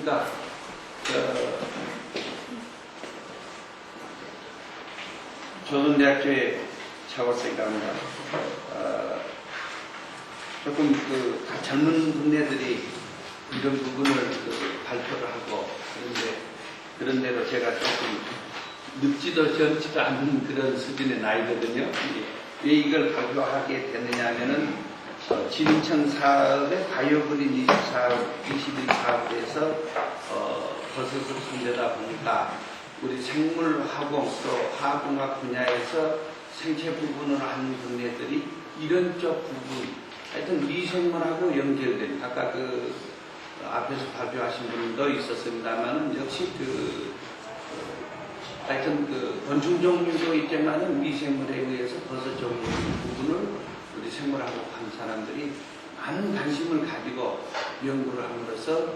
안녕하십니까. 조선대학교의 차고석이라고 합니다. 조금 다 젊은 분네들이 이런 부분을 발표를 하고 그런 대로 제가 조금 늙지도 젊지도 않은 그런 수준의 나이거든요. 왜 이걸 발표하게 됐느냐 하면은 진흥청 사업의 바이오그린 21 사업에서 버섯을 손대다 보니까 우리 생물화공 또 화학공학 분야에서 생체 부분을 하는 분야들이 이런 쪽 부분, 하여튼 미생물하고 연결된, 아까 앞에서 발표하신 분도 있었습니다만은 역시 하여튼 곤충 종류도 있지만은 미생물에 의해서 버섯 종류 부분을 우리 생물하고 한 사람들이 많은 관심을 가지고 연구를 함으로써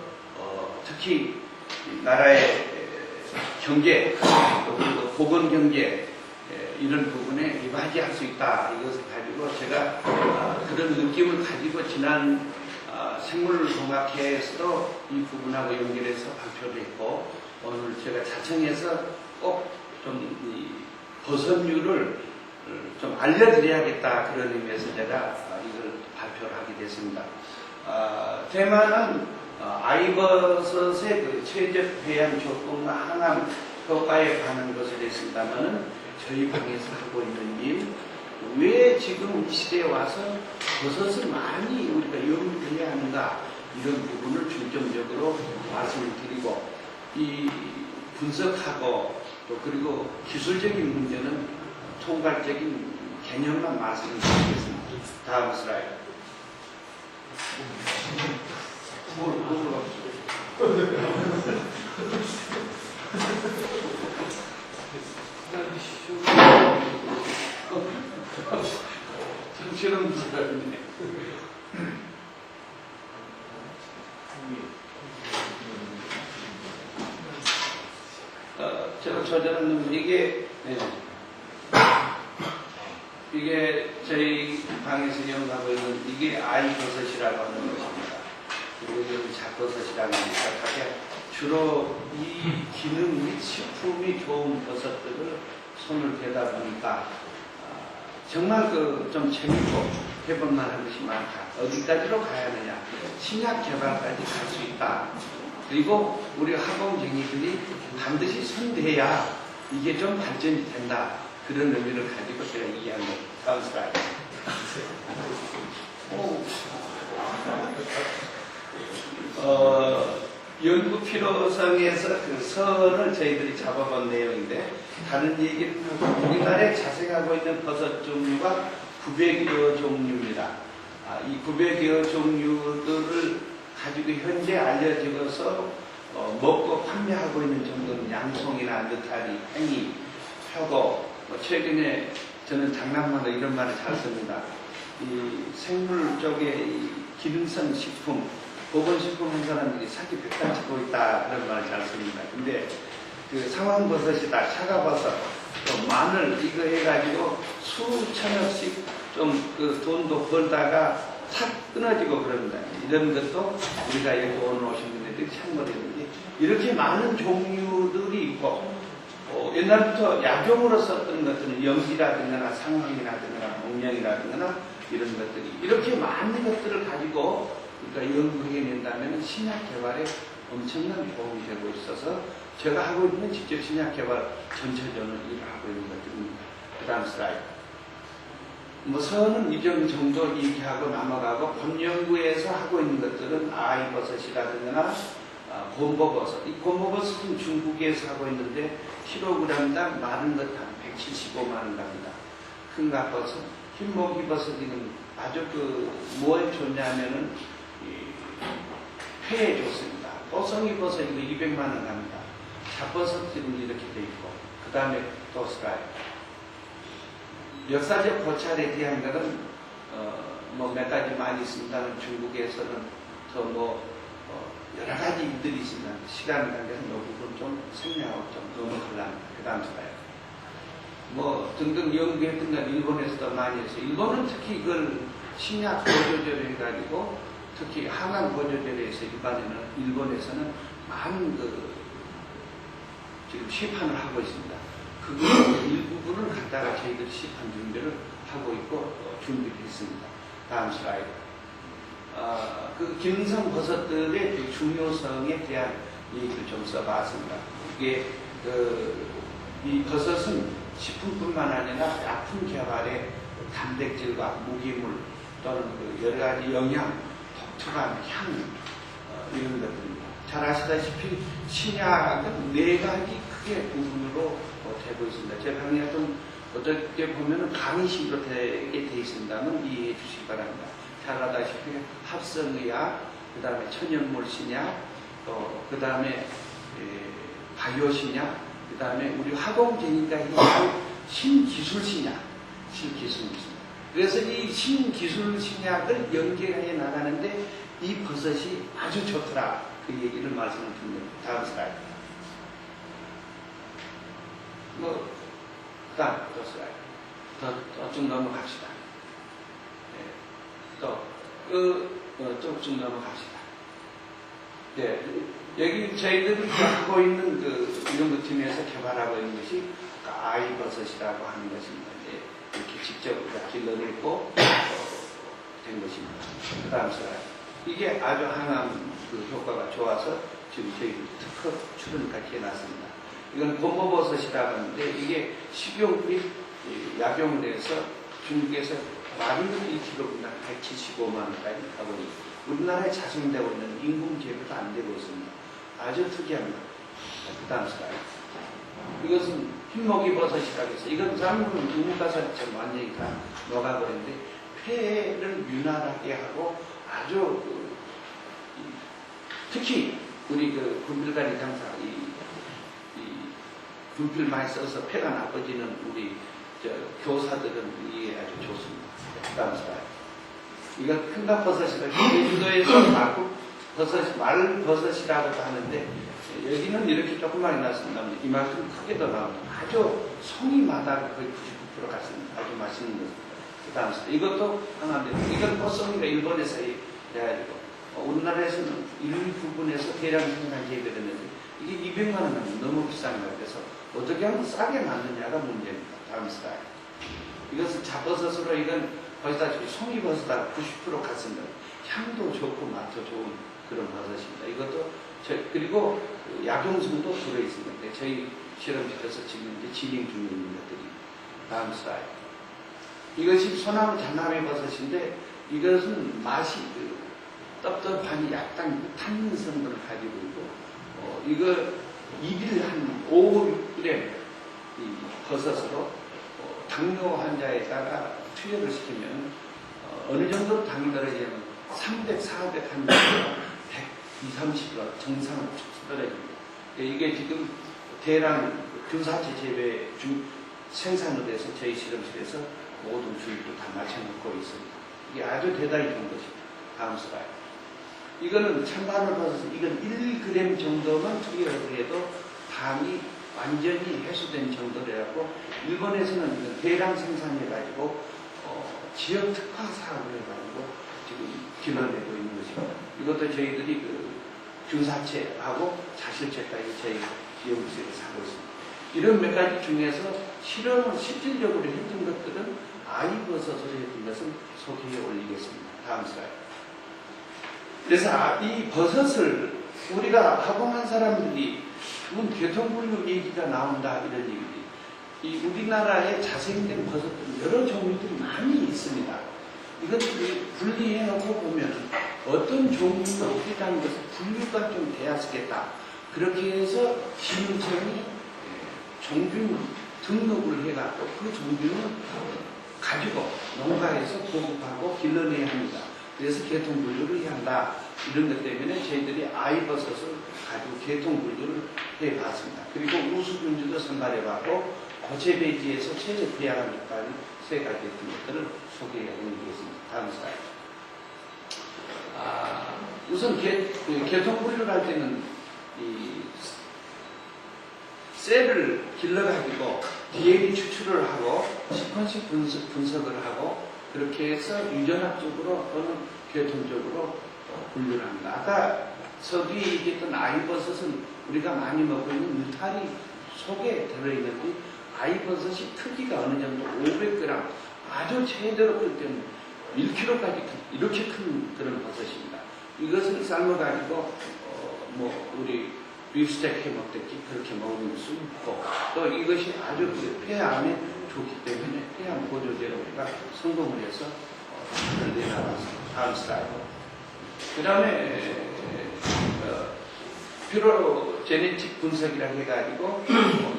특히 나라의 경제, 그리고 보건 경제 이런 부분에 이바지할 수 있다. 이것을 가지고 제가 그런 느낌을 가지고 지난 생물공학회에서도 이 부분하고 연결해서 발표를 했고 오늘 제가 자청해서 꼭 좀 버섯류를 좀 알려드려야겠다 그런 의미에서 제가 이걸 발표를 하게 됐습니다. 테마는 아이버섯의 최적 배양 조건과 항암 효과에 관한 것을 했습니다만은 저희 방에서 하고 있는 일, 왜 지금 이 시대에 와서 버섯을 많이 우리가 연구해야 하는가 이런 부분을 중점적으로 말씀을 드리고 이 분석하고 또 그리고 기술적인 문제는 총괄적인 개념만 말씀드리겠습니다. 다음 슬라이드. 정치는 무슨 제가 저자는 이게 저희 방에서 연구하고 있는 이게 아이버섯이라고 하는 것입니다. 그리고 여기 잡버섯이라고 하니까 주로 이 기능 및 식품이 좋은 버섯들을 손을 대다 보니까 정말 좀 재밌고 해볼만 한 것이 많다. 어디까지로 가야 하느냐. 신약 개발까지 갈 수 있다. 그리고 우리 학원쟁이들이 반드시 손대야 이게 좀 발전이 된다. 그런 의미를 가지고 제가 이해한 거. 다음 슬라이드. 연구 필요성에서 선을 저희들이 잡아본 내용인데 다른 얘기는 우리나라에 자생하고 있는 버섯 종류가 900여 종류입니다. 이 900여 종류들을 가지고 현재 알려지고서 먹고 판매하고 있는 정도는 양송이나 느타리, 팽이, 표고 최근에 저는 장난만으로 이런 말을 잘 씁니다. 이 생물 쪽에 이 기능성 식품, 보건식품 한 사람들이 사기 백단 치고 있다 그런 말을 잘 씁니다. 근데 상황버섯이다, 차가버섯, 또 마늘 이거 해가지고 수천억씩 좀 돈도 벌다가 탁 끊어지고 그럽니다. 이런 것도 우리가 여기 오늘 오신 분들이 참고했는데 이렇게 많은 종류들이 있고 옛날부터 약용으로 썼던 것들은 염지라든가 상황이라든가 목령이라든가 이런 것들이 이렇게 많은 것들을 가지고 우리가 연구해낸다면 신약 개발에 엄청난 도움이 되고 있어서 제가 하고 있는 직접 신약 개발 전체적으로 일을 하고 있는 것들입니다. 그 다음 슬라이드. 선은 이 정도 얘기하고 넘어가고 본연구에서 하고 있는 것들은 아이버섯이라든가 곰보버섯. 이 곰보버섯은 중국에서 하고 있는데 킬로그램당 마른 것 한 175만 원 갑니다. 큰갑버섯, 흰목이버섯은 아주 뭐에 좋냐면은 폐에 좋습니다. 또성이버섯 이거 200만 원 갑니다. 잡버섯은 이렇게 돼 있고 그 다음에 또 슬라이드. 역사적 고찰에 대한 것은 몇 가지 많이 있습니다만 중국에서는 더 여러 가지 일들이 있습니다. 시간 관계에서 이 부분 좀 생략하고 좀 넘어가려합니다. 그 다음 슬라이드. 등등 연구했던 건 일본에서도 많이 했어요. 일본은 특히 이걸 신약 보조제로 해가지고 특히 항암 보조제에서 일본에서는 많은 지금 시판을 하고 있습니다. 그 일부분을 갖다가 저희들이 시판 준비를 하고 있고 준비를 했습니다. 다음 슬라이드. 그 기능성 버섯들의 그 중요성에 대한 얘기를 좀 써봤습니다. 이게 이 버섯은 식품뿐만 아니라 약품 개발에 단백질과 무기물 또는 그 여러 가지 영양, 독특한 향 이런 것들입니다. 잘 아시다시피 신약은 4가지 크게 부분으로 되고 있습니다. 제 강의가 좀 어떻게 보면 강의식으로 되게 돼 있습니다만 이해해 주시기 바랍니다. 잘 아다시피 합성의학, 그 다음에 천연물 신약, 그 다음에 바이오 신약, 그 다음에 우리 화공제니까 신기술 신약, 신기술 신약. 그래서 이 신기술 신약을 연계해 나가는데 이 버섯이 아주 좋더라. 그 얘기를 말씀을 드립니다. 다음 슬라이드. 그 다음 또 슬라이드. 더 쭉 넘어갑시다. 쭉 넘어갑시다. 네, 여기 저희들이 하고 있는 연구팀에서 개발하고 있는 것이 아이버섯이라고 하는 것입니다. 이렇게 직접 길러내고 된 것입니다. 그 다음 슬라이드. 이게 아주 항암 효과가 좋아서 지금 저희 특허 출원까지 해놨습니다. 이건 곰보버섯이라고 하는데 이게 식용 및 약용을 해서 중국에서 마리는 1kg당 175만원까지 하고 우리나라에 자생되고 있는 인공 재배도 안 되고 있습니다. 아주 특이합니다. 그 다음 슬라이드. 이것은 흰목이 버섯이라고 해서 이건 사람들은 우뭇가사리처럼 완전히 다 녹아버리는데 폐를 윤활하게 하고 아주 특히 우리 분필관리 장사 분필 많이 써서 폐가 나빠지는 우리 교사들은 이게 아주 좋습니다. 그 다음 슬라이드. 이건 큰갑버섯이라고 제주도에서 말버섯이라고도 하는데 여기는 이렇게 조그맣게 났습니다. 이만큼 크게 더 나옵니다. 아주 송이마다 거의 99% 같습니다. 아주 맛있는 것. 그 다음 슬라이드. 이것도 하나인데 이건 꽃송이가 일본에서 해가지고 우리나라에서는 일부분에서 대량 생산 재배되는데 이게 200만 원 너무 비싼 거예요. 그래서 어떻게 하면 싸게 만드냐가 문제입니다. 다음 슬라이드. 이것은 잡버섯으로 이건 보시다시피 송이버섯하고 90% 같습니다. 향도 좋고 맛도 좋은 그런 버섯입니다. 이것도 그리고 약용성도 들어있습니다. 저희 실험실에서 지금 이제 진행 중에 있는 것들이. 다음 슬라이드. 이것이 소나무 잔나무 버섯인데 이것은 맛이 떡떡하니 약간 탄닌 성분을 가지고 있고 이거 1일 한 5g 이 버섯으로 당뇨 환자에다가 투여를 시키면 어느 정도로 당이 떨어지냐면 300, 400 한 120, 30% 정상으로 떨어집니다. 이게 지금 대량 균사체 재배 생산으로 해서 저희 실험실에서 모든 주입도 다 맞춰놓고 있습니다. 이게 아주 대단히 좋은 것입니다. 다음 슬라이드. 이거는 찬바늘 버섯, 이건 1g 정도만 투여를 해도 당이 완전히 해소된 정도라고 일본에서는 대량 생산해가지고 지역 특화 사업을 해가지고 지금 길러내고 있는 것입니다. 이것도 저희들이 균사체하고 자실체까지 저희 연구소에서 하고 있습니다. 이런 몇 가지 중에서 실험을 실질적으로 했던 것들은 아이버섯으로 했던 것을 소개해 올리겠습니다. 다음 슬라이드. 그래서 이 버섯을 우리가 학원한 사람들이 교통불능 얘기가 나온다 이런 얘기들이 이 우리나라에 자생된 버섯들은 여러 종류들이 많이 있습니다. 이것들이 분리해 놓고 보면 어떤 종류가 어디다는 것을 분류가 좀 돼야 쓰겠다. 그렇게 해서 시민청이 종균 등록을 해갖고 그 종균을 가지고 농가에서 보급하고 길러내야 합니다. 그래서 계통분류를 해야 한다. 이런 것 때문에 저희들이 아이버섯을 가지고 계통분류를 해봤습니다. 그리고 우수균주도 선발해봤고 고체배지에서 체제 부양한 것까지 3가지 같은 것들을 소개해 드리겠습니다. 다음 슬라이드. 우선 계통분류를 할 때는 이 셀을 길러가지고 DNA 추출을 하고 시퀀스 분석을 하고 그렇게 해서 유전학적으로 또는 계통적으로 분류를 합니다. 아까 서두에 얘기했던 아이버섯은 우리가 많이 먹고 있는 느타리 속에 들어있는데 아이버섯이 크기가 어느 정도 500g 아주 제대로 클 때는 1kg까지 이렇게 큰 그런 버섯입니다. 이것을 삶아가지고 뭐 우리 비프스테이크 해 먹듯이 그렇게 먹을 수 있고 또 이것이 아주 그 폐암에 좋기 때문에 폐암 보조제로 우리가 성공을 해서 잘 내나갔습니다. 다음 슬라이드. 그 다음에 퓨로 제네틱 분석이라 해가지고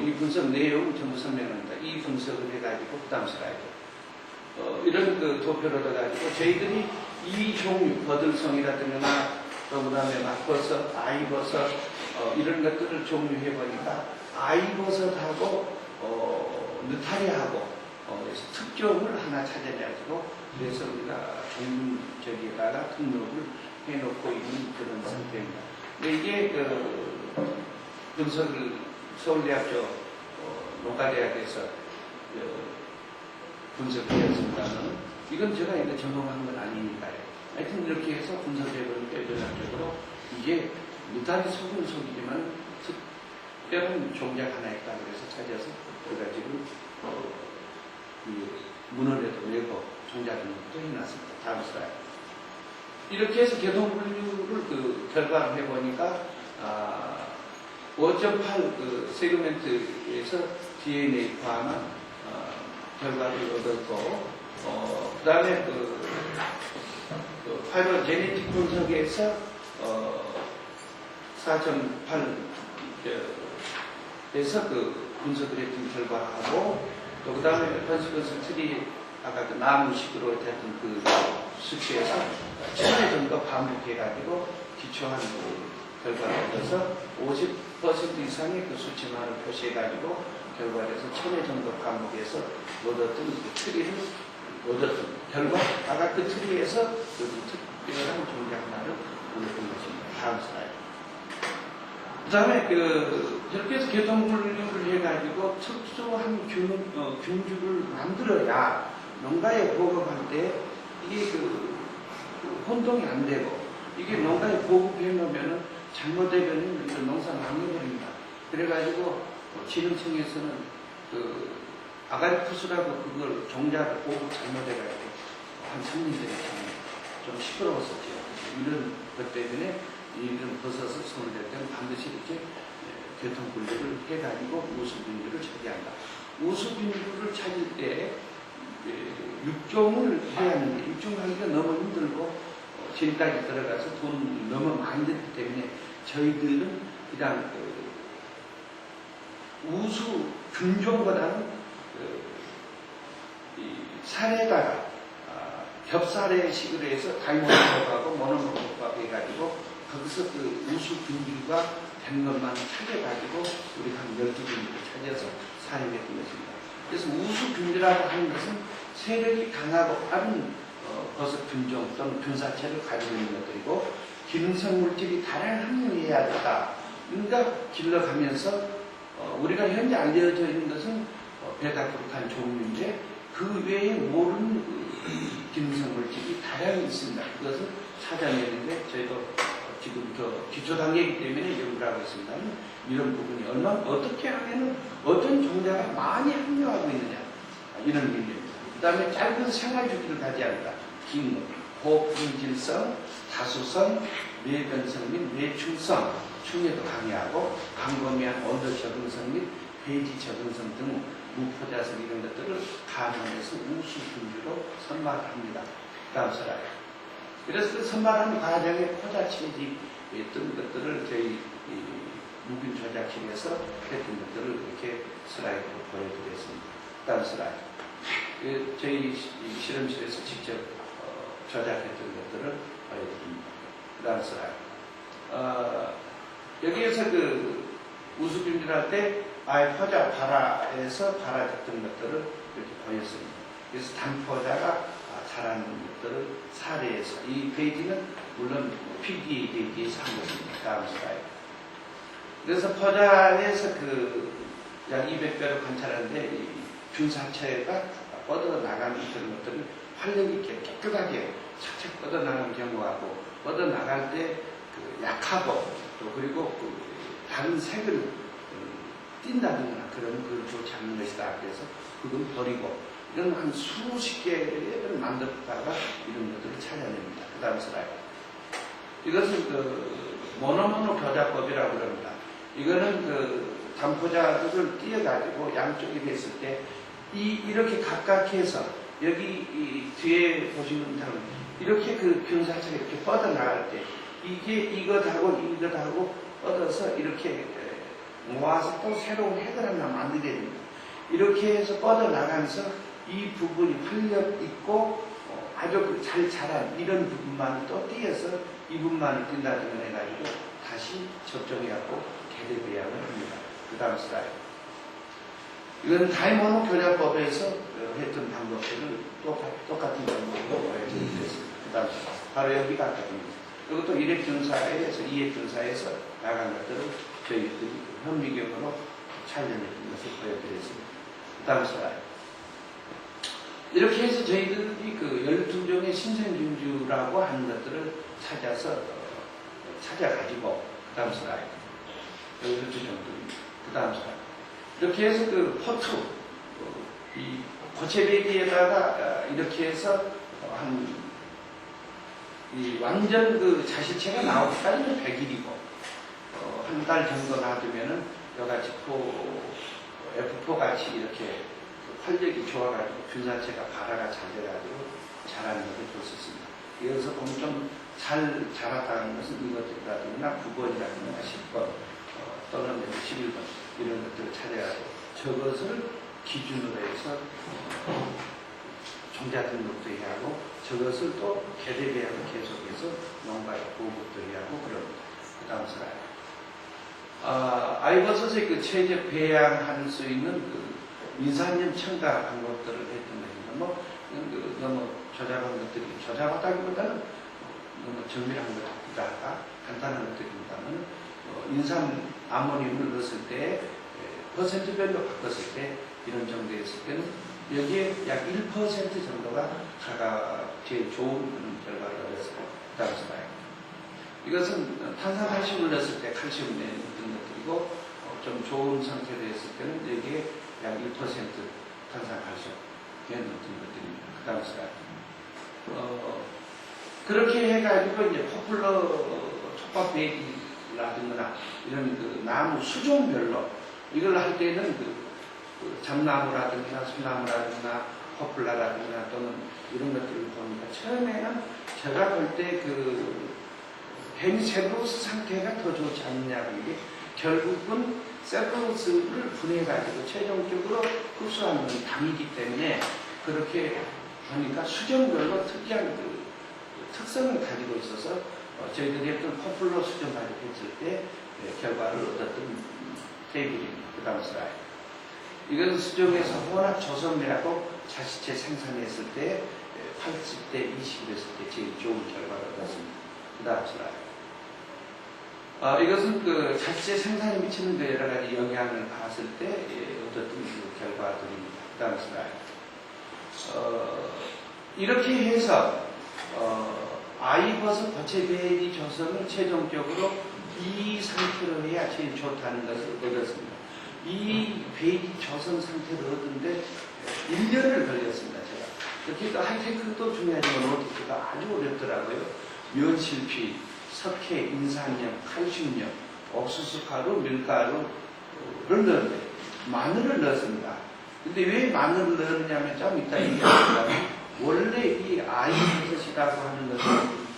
이 분석 내용 전부 설명합니다. 이 분석을 해가지고 그 다음 슬라이드. 이런 그 도표를 얻어가지고 저희들이 이 종류 버들송이라든가 또 그 다음에 막버섯, 아이버섯 이런 것들을 종류해보니까 아이버섯하고 느타리하고 그래서 특종을 하나 찾아내가지고 그래서 우리가 종류저기에다가 등록을 해놓고 있는 그런 상태입니다. 근데 이게 그 분석을 서울대학교 농가대학에서 분석되었습니다만 이건 제가 이제 전공한 건 아니니까요. 하여튼 이렇게 해서 분석해보니까 전략적으로 이게 느타리 속은 속이지만 특별한 종작 하나 있다 그래서 찾아서 우리가 지금 문헌에도 내고 종작을 또 해놨습니다. 다음 슬라이드. 이렇게 해서 개통분류를 그 결과를 해보니까 5.8 그 세그멘트에서 DNA 포함한 결과를 얻었고 그 다음에 파이로 제네틱 분석에서 4.8에서 그 분석을 했던 결과하고 또 그 다음에 컨시퀀스 트리 아까 그 나무식으로 했던 그 수치에서 1000회 정도 반복해가지고 기초한 그 결과를 얻어서 50% 이상의 그 수치만을 표시해가지고 결과를 해서 1000회 정도 반복해서 얻었던 그 트리를 얻었던 결과 아까 그 트리에서 그 특별한 종작 하나를 얻었던 것입니다. 다음 슬라이드. 그 다음에 이렇게 해서 개통분류를 해가지고 특수한 균주를 만들어야 농가에 보급할 때 이게 혼동이 안 되고 이게 농가에 보급해 놓으면 잘못되면 농사 망해버립니다. 그래가지고 진흥청에서는 아가리푸스라고 그걸 종자를 보급 잘못해가지고 한 3년전에 좀 시끄러웠었죠. 이런 것 때문에 이런 버섯을 손을 때는 반드시 이렇게 교통분류를 해가지고 우수균류를 처리한다. 우수균류를 찾을 때 6종을 해야 하는데 6종 하기가 너무 힘들고 지금까지 들어가서 돈 너무 많이 들기 때문에 저희들은 그냥 우수균종보다는 살에다가 겹살의식으로 해서 다이모노하고 모노모노하고 해가지고 거기서 그 우수균류가 된 것만 찾아가지고 우리 한 12군류를 찾아서 사용했던 것입니다. 그래서 우수균류라고 하는 것은 세력이 강하고 빠른 버섯 균종 또는 균사체를 가지고 있는 것들이고 기능성 물질이 다량 함유해야 된다. 그러니까 길러가면서 우리가 현재 알려져 있는 것은 베타그루칸 종류인데 그 외에 모르는 기능성 물질이 다량이 있습니다. 그것을 찾아내는데 저희도 지금 기초 단계이기 때문에 연구를 하고 있습니다. 이런 부분이 어떻게 하면 어떤 종자가 많이 함유하고 있느냐 이런 문제입니다. 그 다음에 짧은 생활 주기를 가져야 한다. 긴 고품질성, 다수성, 매변성 및 매충성, 충해도 강해하고 광범위한 온도 적응성 및 배지 적응성 등 무포자성 이런 것들을 감안해서 우수균류로 선발합니다. 다음 슬라이드. 그래서 그 선발하는 과정에 포자체지 있던 것들을 저희 무균 조작실에서 했던 것들을 이렇게 슬라이드로 보여드렸습니다. 다음 슬라이드. 저희 실험실에서 직접 조작했던 것들을 보여드립니다. 다음 슬라이드. 여기에서 그 우수균류를 할 때 포자 발화에서 발화됐던 것들을 이렇게 보였습니다. 그래서 단포자가 자라는 것들을 사례해서 이 페이지는 물론 PD 페이지에서 한 것입니다. 다음 슬라이드. 그래서 포자에서 약 200배로 관찰하는데 이 균사체가 뻗어 나가는 그런 것들을 활력 있게 깨끗하게 착착 뻗어 나가는 경우하고 뻗어나갈 때 그 약하고 또 그리고 그 다른 색을 띈다든가 그런 걸 좋지 않은 것이다. 그래서 그건 버리고 이런 한 수십 개를 만들었다가 이런 것들을 찾아냅니다. 그 다음 슬라이드. 이것은 그 모노모노 교자법이라고 그럽니다. 이거는 그 담포자들을 띄어가지고 양쪽에 했을 때 이렇게 각각해서 여기 이 뒤에 보시는 것처럼 이렇게 그 경사체가 이렇게 뻗어나갈 때 이게 이것하고 뻗어서 이렇게 모아서 또 새로운 핵을 하나 만들어야 됩니다. 이렇게 해서 뻗어나가면서 이 부분이 활력 있고 아주 잘 자란 이런 부분만 또 띄어서 이 부분만을 띈다든가 해가지고 다시 접종해갖고 개대배양을 합니다. 그 다음 슬라이드. 이건 다이모노 교자법에서 했던 방법들을 똑같은 방법으로 보여드리겠습니다. 그 다음 바로 여기가 같습니다. 이것도 1회 경사에서 2회 경사에서 나간 것들을 저희들이 현미경으로 촬영했던 것을 보여드렸습니다. 그 다음 슬라이드. 이렇게 해서 저희들이 그 12종의 신생균주라고 하는 것들을 찾아가지고 그 다음 슬라이드. 12종들입니다. 그 다음 슬라이드. 이렇게 해서 그 포트, 이 고체배기에다가 이렇게 해서 이 완전 그 자실체가 나오기까지는 100일이고, 한 달 정도 놔두면은 여같이 F4 같이 이렇게 활력이 좋아가지고 균사체가 발화가 잘 돼가지고 자라는 것을 볼 수 있습니다. 여기서 보면 좀 잘 자랐다는 것은 이것들이라든가 9번이라든가 10번, 또는 11번 이런 것들을 찾아가지고 저것을 기준으로 해서 종자 등록도 해야 하고 저것을 또 개대배양을 계속해서 농가에 보급도 해야 하고 그럽니다. 그 다음 슬라이드. 아이버섯의 그 체제 배양할 수 있는 그 민산염 첨가 방법들을 했던 것입니다. 너무 조잡한 것들이 조잡하다기보다는 너무 정밀한 것보다 간단한 것들입니다만 인산 아모늄을 넣었을 때 퍼센트별로 바꿨을 때 이런 정도였을 때는 여기에 약 1% 정도가 제일 좋은 결과를 얻었습니다. 그 다음 슬라이드. 이것은 탄산칼슘을 넣었을 때 칼슘을 내는 것들이고 좀 좋은 상태로 했을 때는 여기에 약 1% 탄산칼슘 내는 것들입니다. 그 다음 슬라이드. 그렇게 해가지고 이제 포플러 촉밥배기라든가 이런 그 나무 수종별로 이걸 할 때는 그 잠나무라든가 소나무라든가 포플라라든가 또는 이런 것들을 보니까 처음에는 제가 볼 때 그 헬셀루로스 상태가 더 좋지 않느냐고 이게 결국은 셀루로스를 분해가지고 최종적으로 흡수하는 담이기 때문에 그렇게 하니까 수종별로 특이한 그 특성을 가지고 있어서 저희들이 했던 포플러 수정 가지고 했을 때 결과를 얻었던 테이블입니다. 그 다음 슬라이드. 이것은 수정에서 워낙 조선매하고 자시체 생산했을 때 80대 20을 했을 때 제일 좋은 결과를 얻었습니다. 그 다음 슬라이드. 이것은 그 자시체 생산에 미치는 그 여러 가지 영향을 봤을 때 얻었던 그 결과들입니다. 그 다음 슬라이드. 이렇게 해서 아이버섯 고체배기 조성을 최종적으로 이 상태로 해야 제일 좋다는 것을 얻었습니다. 이 배기 조성 상태를 얻는데 1년을 걸렸습니다. 제가. 그러니까 하이테크도 중요하지만 로드가 아주 어렵더라고요. 면실피, 석회, 인산염, 칼슘염, 옥수수가루, 밀가루를 넣었는데 마늘을 넣었습니다. 근데 왜 마늘을 넣었냐면 좀 이따 얘기하겠지만 원래 이 아이버섯이라고 하는 것은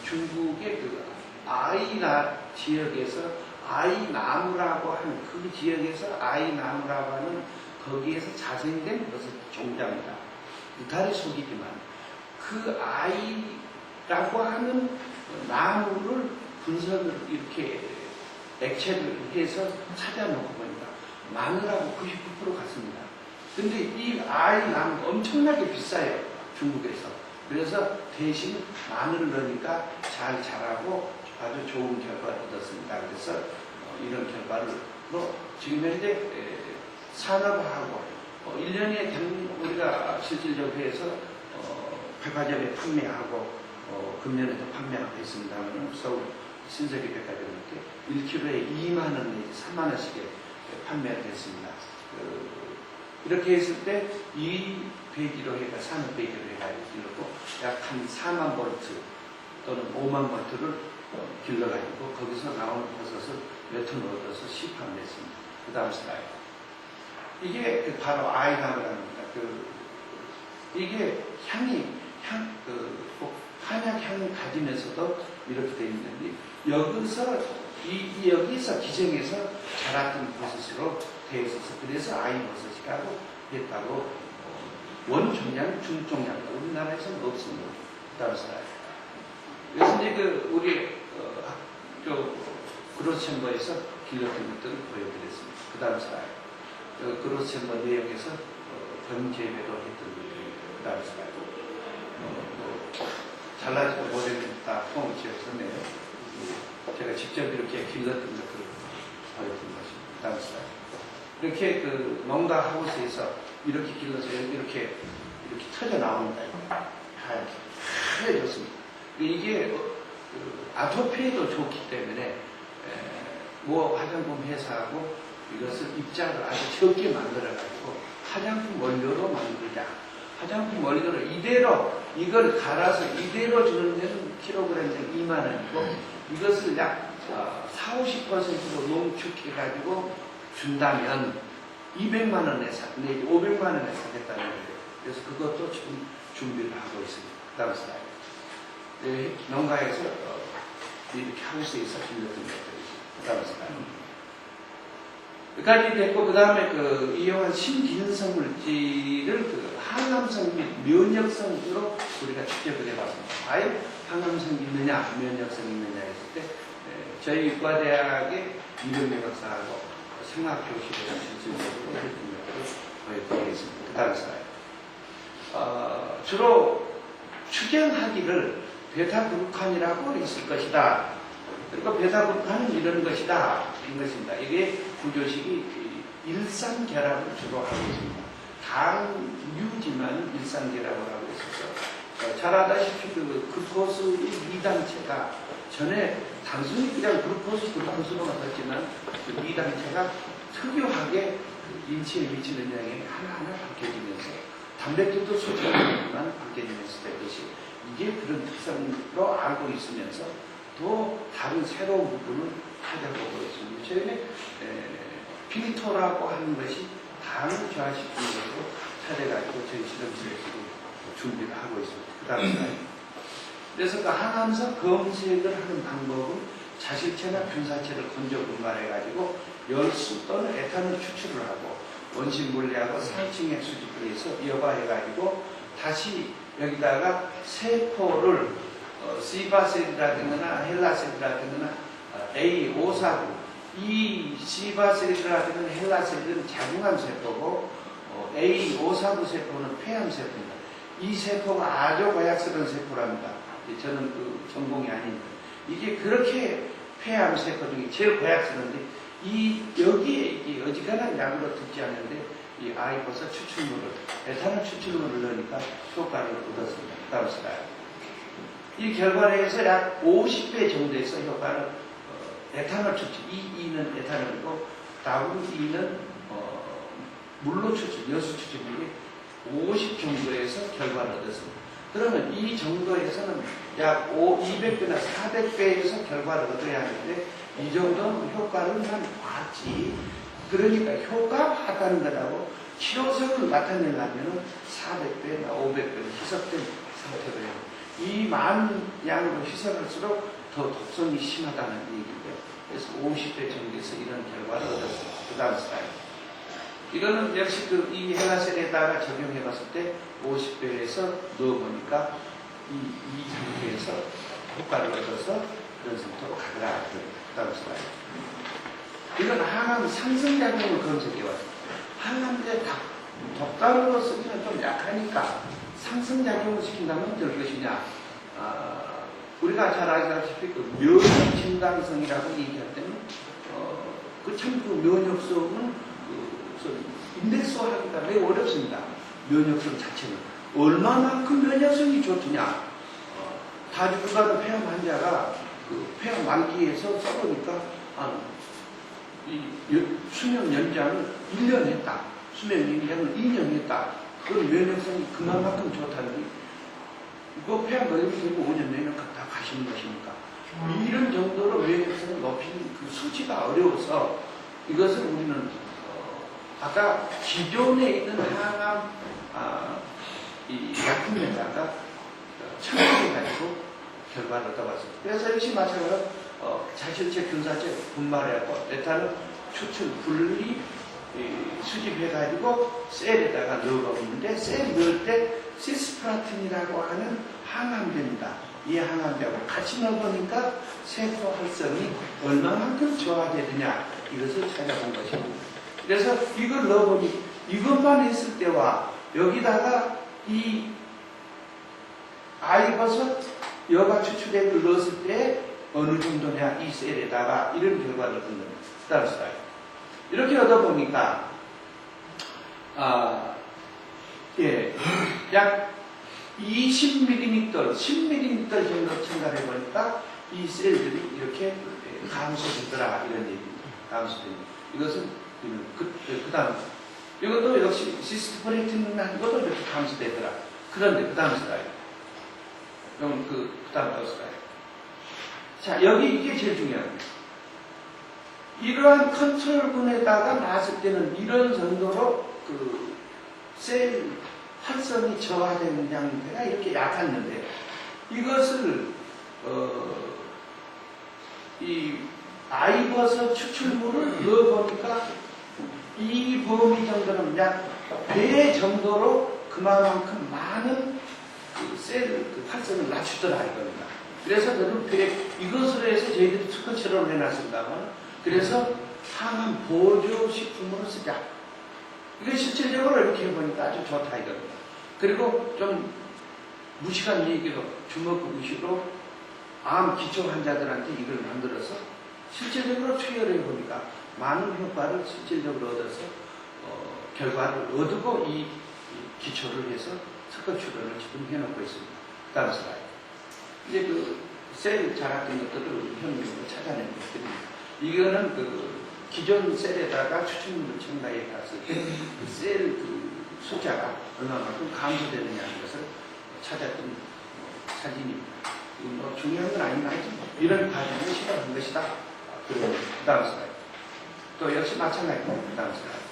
중국의 그 아이나 지역에서 아이나무라고 하는 그 지역에서 아이나무라고 하는 거기에서 자생된 것은 종자입니다. 이탈의 속이지만 그 아이라고 하는 나무를 분석을 이렇게 액체를 해서 찾아놓고 보니까 마늘하고 99% 같습니다. 근데 이 아이나무가 엄청나게 비싸요. 중국에서. 그래서 대신 마늘을 넣으니까 잘 자라고 아주 좋은 결과를 얻었습니다. 그래서 이런 결과를 지금 현재 산업화하고 1년에 우리가 실질적으로 해서 백화점에 판매하고 금년에도 판매하고 있습니다만 서울 신세계 백화점에 1kg에 2만 원 내지 3만 원씩에 판매가 됐습니다. 이렇게 했을 때 이 배기로 해가 산업 배기로 해가 길렀고 약 한 4만 볼트 또는 5만 볼트를 길러가지고 거기서 나오는 버섯을 몇 톤 얻어서 시판했습니다. 그 다음 슬라이드. 이게 바로 아이나무라는 겁니다. 이게 향이 한약 향을 가지면서도 이렇게 되어 있는데 여기서 기정에서 자랐던 버섯으로 되어 있어서 그래서 아이버섯이라고 했다고 원종량, 중종량 우리나라에서는 없습니다. 그 다음 슬라이드. 그래서 이제 우리 그로스챔버에서 길렀던 것들을 보여드렸습니다. 그 다음 슬라이드. 그로스챔버 내역에서 병재배도 했던 것들입니다. 그 다음 슬라이드. 잘라지고 모델을 다 통을 지었었네요. 제가 직접 이렇게 길렀던 것들을 보여드린 것입니다. 그 다음 슬라이드. 이렇게 농가 하우스에서 이렇게 길러서 이렇게 터져 나옵니다. 하얘졌습니다. 이게 아토피에도 좋기 때문에 화장품 회사하고 이것을 입자를 아주 적게 만들어가지고 화장품 원료로 만들자. 화장품 원료로 이대로 이걸 갈아서 이대로 주는 데는 킬로그램당 2만 원이고 이것을 약 40~50%로 농축해가지고 준다면 200만 원에 내지 500만 원에 사겠다는 거예요. 그래서 그것도 지금 준비를 하고 있습니다. 그 다음 슬라이드. 농가에서 이렇게 하우스에서 길렀던 것들이죠. 그 다음 슬라이드. 여기까지 됐고, 그 다음에 이용한 신기능성 물질을 항암성 및 면역성으로 우리가 추적을 해봤습니다. 과연 항암성이 있느냐, 면역성이 있느냐 했을 때, 저희 의과대학의 이론명학사하고 생학교실에서 실질적으로 했던 것을 보여드리겠습니다. 그 다음 슬라이드. 주로 추정하기를 베타그루칸이라고 했을 것이다. 그리고 베타그루칸은 이런 것이다. 이런 것입니다. 이게 구조식이 일산결합을 주로 하고 있습니다. 당류지만 일산결합을 하고 있어서 잘 알다시피 글루코스의 이당체가 전에 단순히 그냥 글루코스로만 썼지만 이당체가 특유하게 인체에 미치는 영향이 하나하나 바뀌어지면서 단백질도 수준만 바뀌어지면서 되듯이 이게 그런 특성으로 알고 있으면서 또 다른 새로운 부분을 찾아보고 있습니다. 최근에 필토라고 하는 것이 당을 저하시키는 것으로 찾아가지고 저희 실험실에서도 준비를 하고 있습니다. 그 다음 그래서 그 항암성 검색을 하는 방법은 자실체나 균사체를 건조 분갈해가지고 열수 또는 에탄올 추출을 하고 원심 분리하고 상층액 수집을 해서 여과해가지고 다시 여기다가 세포를 시바셀이라든가 헬라셀이라든가 A549 이 시바셀이라든가 헬라셀은 작용암 세포고 A549 세포는 폐암 세포입니다. 이 세포가 아주 고약스러운 세포랍니다. 저는 전공이 아닌데 이게 그렇게 폐암 세포 중에 제일 고약스러운데 여기에 어지간한 약으로 듣지 않는데 이 아이버섯 추출물을 에탄올 추출물을 넣으니까 효과를 얻었습니다. 다음 슬라이드. 이 결과에서 약 50배 정도에서 효과를 에탄올 추출, E는 에탄올이고 다음 E는 물로 추출, 여수 추출물이 50 정도에서 결과를 얻었습니다. 그러면 이 정도에서는 약 200배나 400배에서 결과를 얻어야 하는데 이 정도는 효과를 봤지. 그러니까 효과가 봤다는 거라고 치료성을 나타내려면 400배나 500배는 희석된 상태로 해요. 이 많은 양으로 희석할수록 더 독성이 심하다는 얘기인데 그래서 50배 정도에서 이런 결과를 얻었습니다. 그 다음 슬라이드. 이거는 역시 이 헬라셀에다가 적용해 봤을 때 50배에서 넣어보니까 이 상태에서 효과를 얻어서 그런 상태로 가더라. 그 다음 슬라이드. 이건 항암 상승작용을 검색해 왔습니다. 항암제 독단으로 쓰기는 좀 약하니까 상승작용을 시킨다면 어떨 것이냐. 우리가 잘 아시다시피 면역 진단성이라고 얘기할 때는 참 면역성은 인덱스화하기가 매우 어렵습니다. 면역성 자체는 얼마만큼 면역성이 좋느냐. 다주가는 폐암 환자가 그 폐암 만기에서 써보니까 수명 연장을 1년 했다. 수명 연장을 2년 했다. 그건 면역성이 그만큼 좋다니 이거 폐암 걸리면 결국 5년 내면 다 가시는 것이니까 이런 정도로 면역성을 높이는 그 수치가 어려워서 이것을 우리는 아까 기존에 있는 항암 이 약품에다가 첨가해가지고 결과를 얻어봤습니다. 그래서 역시 마찬가지로 자실체, 균사체 분말하고 메탄을 추출, 분리 수집해가지고 셀에다가 넣어보는데 셀 넣을 때 시스플라틴이라고 하는 항암제입니다. 이 항암제하고 같이 넣어보니까 세포 활성이 얼마만큼 저하되느냐 이것을 찾아본 것입니다. 그래서 이걸 넣어보니 이것만 했을 때와 여기다가 이 아이버섯 여가 추출액을 넣었을 때 어느 정도냐 이 셀에다가 이런 결과를 얻는 겁니다. 다음 슬라이드. 이렇게 얻어보니까 약 20mm, 10mm 정도 첨가해 보니까 이 셀들이 이렇게 감소되더라 이런 얘기입니다. 감소됩니다. 이것은 그 다음 이것도 역시 시스트프레틴한 것도 이렇게 감소되더라. 그런데 그 다음 슬라이드. 그럼 그 다음 슬라이드. 자, 여기 이게 제일 중요합니다. 이러한 컨트롤군에다가 나왔을 때는 이런 정도로 그 셀 활성이 저하되는 형태가 이렇게 약했는데 이것을 이 아이버섯 추출물을 넣어보니까 이 범위 정도는 약 배 정도로 그만큼 많은 그 셀 활성을 낮추더라 이겁니다. 그래서 저는 이것으로 해서 저희들이 특허처럼 해놨습니다만 그래서 항암 보조식품으로 쓰자. 이게 실질적으로 이렇게 해보니까 아주 좋다 이겁니다. 그리고 좀 무식한 얘기로 주먹구구식으로 암 기초 환자들한테 이걸 만들어서 실질적으로 투여를 해보니까 많은 효과를 실질적으로 얻어서 결과를 얻고 이 기초를 해서 특허 출원을 지금 해놓고 있습니다. 다음 슬라이드. 이제 그 셀 자랐던 것들을 현미경으로 찾아낸 것들입니다. 이거는 그 기존 셀에다가 추출물을 첨가해 갔을 때 그 셀 그 숫자가 얼마만큼 감소되느냐는 것을 찾았던 사진입니다. 이건 뭐 중요한 건 아닌 것 같지만 이런 과정을 시도한 것이다. 그 다음 슬라이드. 또 역시 마찬가지입니다. 그 다음 슬라이드.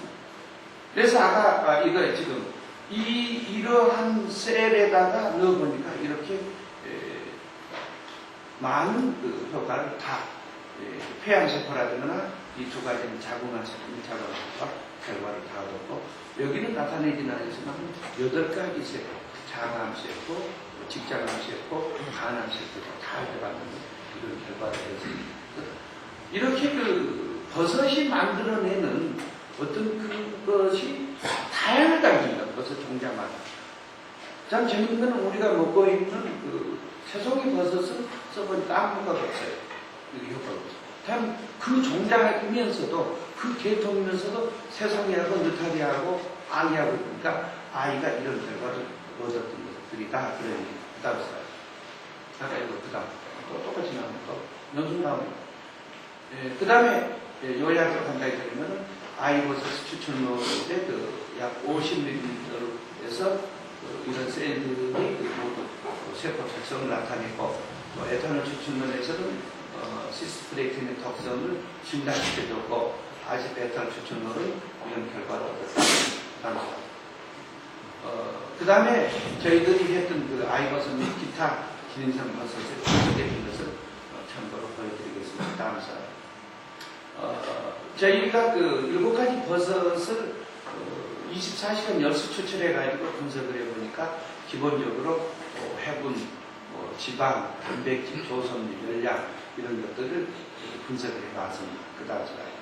그래서 아까 이거 지금 이러한 셀에다가 넣어보니까 이렇게 많은 그 효과를 다 폐암세포라든가 이 두 가지는 자궁암세포, 결과를 다 얻었고 여기는 나타내진 않았지만 8가지 세포, 장암세포, 직장암세포, 간암세포가 다 해봤는데 이런 결과를 얻었습니다. 이렇게 그 버섯이 만들어내는 어떤 그것이 다양하다는 겁니다. 버섯 종자마다. 참 재밌는 건 우리가 먹고 있는 그 새송이 버섯은 써보니까 아무 효과가 없어요. 이게 효과가 없어요. 참 그 종자이면서도 그 계통이면서도 새송이하고 느타리하고 아기하고 그러니까 아이가 이런 결과를 얻었던 것들이다. 그런 얘기. 그 다음 슬라이드. 아까 이거 그 다음. 또 똑같이 나오면 또 연속 나옵니다. 그 다음에 요약을 한다 해드리면 아이버섯 추출물에 약 50ml에서 이런 셀들이 모두 세포 특성을 나타내고 에탄올 추출물에서는 시스프레틴의 특성을 증가시켜줬고 아지페탈 추출물은 이런 결과를 얻었습니다. 그 다음에 저희들이 했던 그 아이버섯 및 기타 기능성 버섯의 분석된 것을 참고로 보여드리겠습니다. 다음 슬라이드. 저희가 그 7가지 버섯을 24시간 열수 추출해가지고 분석을 해보니까 기본적으로 해군, 지방, 단백질, 조선물, 열량 이런 것들을 분석을 해봤습니다. 그 다음 슬라이드.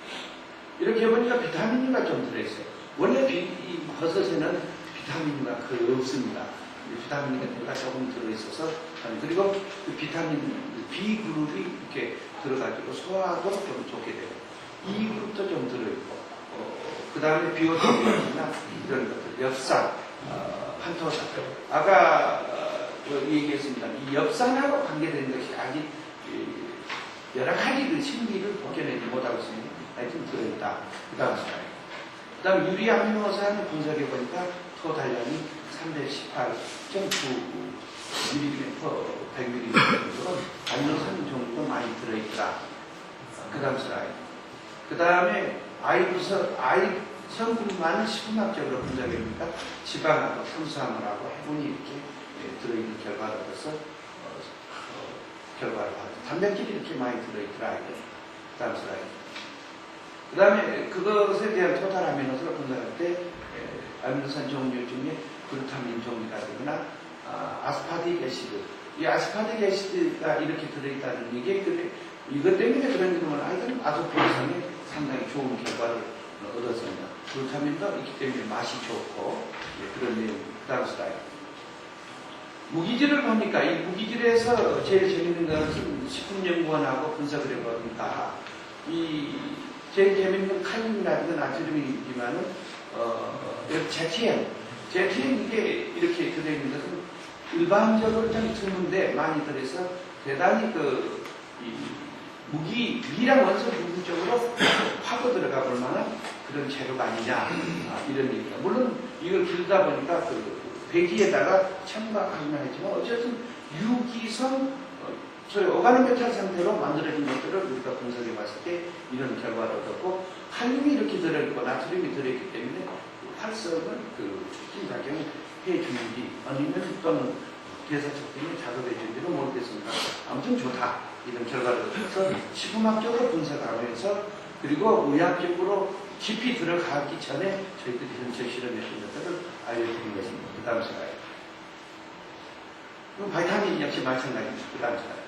이렇게 해보니까 비타민류가 좀 들어있어요. 원래 이 버섯에는 비타민류가 거의 없습니다. 비타민류가 조금 들어있어서 그리고 그 비타민 B그룹이 이렇게 들어가지고 소화도 좀 좋게 돼요. E그룹도 좀 들어있고 그 다음에 비오틴이나 이런 것들, 엽산, 판토산. 아까 얘기했습니다. 이 엽산하고 관계된 것이 아직 여러 가지 그 신비를 벗겨내지 못하고 있으니 하여튼 들어있다. 그 다음 유리 아미노산 분석해 보니까 토달량이 318.9mg/100ml 정도로 아미노산 종류도 많이 들어있다. 그 다음 슬라이드. 그 다음에 성분만 식품학적으로 분석해 보니까 지방하고 탄수화물하고 해분이 이렇게 들어있는 결과를 얻어서 결과를 받았다. 단백질이 이렇게 많이 들어있더라. 그 다음 슬라이드. 그 다음에 그것에 대한 토탈 아미노산을 분석할 때 아미노산 종류 중에 글루타민 종류라거나 아스파틱 애시드, 이 아스파틱 애시드가 이렇게 들어있다는 얘기, 근데 이것 때문에 그런 경우는 하여튼 아토피성에 상당히 좋은 결과를 얻었습니다. 글루타민도 있기 때문에 맛이 좋고 그런 내용. 그 다음 슬라이드. 무기질을 보니까 이 무기질에서 제일 재밌는 것은 식품연구원하고 분석을 해보니까 이 제일 재밌는 칼륨이라든가 나트륨이지만은 제티엔 이게 이렇게 들어있는 것은 일반적으로 좀 드문데 많이 들어서 대단히 미랑 원소 분부 쪽으로 파고 들어가 볼 만한 그런 재료가 아니냐 이런 얘기입니다. 물론 이걸 길다 보니까 배기에다가 첨가하기만 했지만 어쨌든 유기성 소위 오가노메탈 상태로 만들어진 것들을 우리가 분석해 봤을 때 이런 결과를 얻었고, 칼륨이 이렇게 들어있고 나트륨이 들어있기 때문에 활성은 특징작용을 해주는지 아니면 또는 대사적 때문에 작업해주는지는 모르겠습니다. 아무튼 좋다. 이런 결과를 얻어서 식품학적으로 분석하면서 그리고 의학적으로 깊이 들어가기 전에 저희들이 현재 실험했던 것들을 알려드린 것입니다. 그 다음 슬라이드. 바이타민 역시 마찬가지입니다. 그 다음 슬라이드.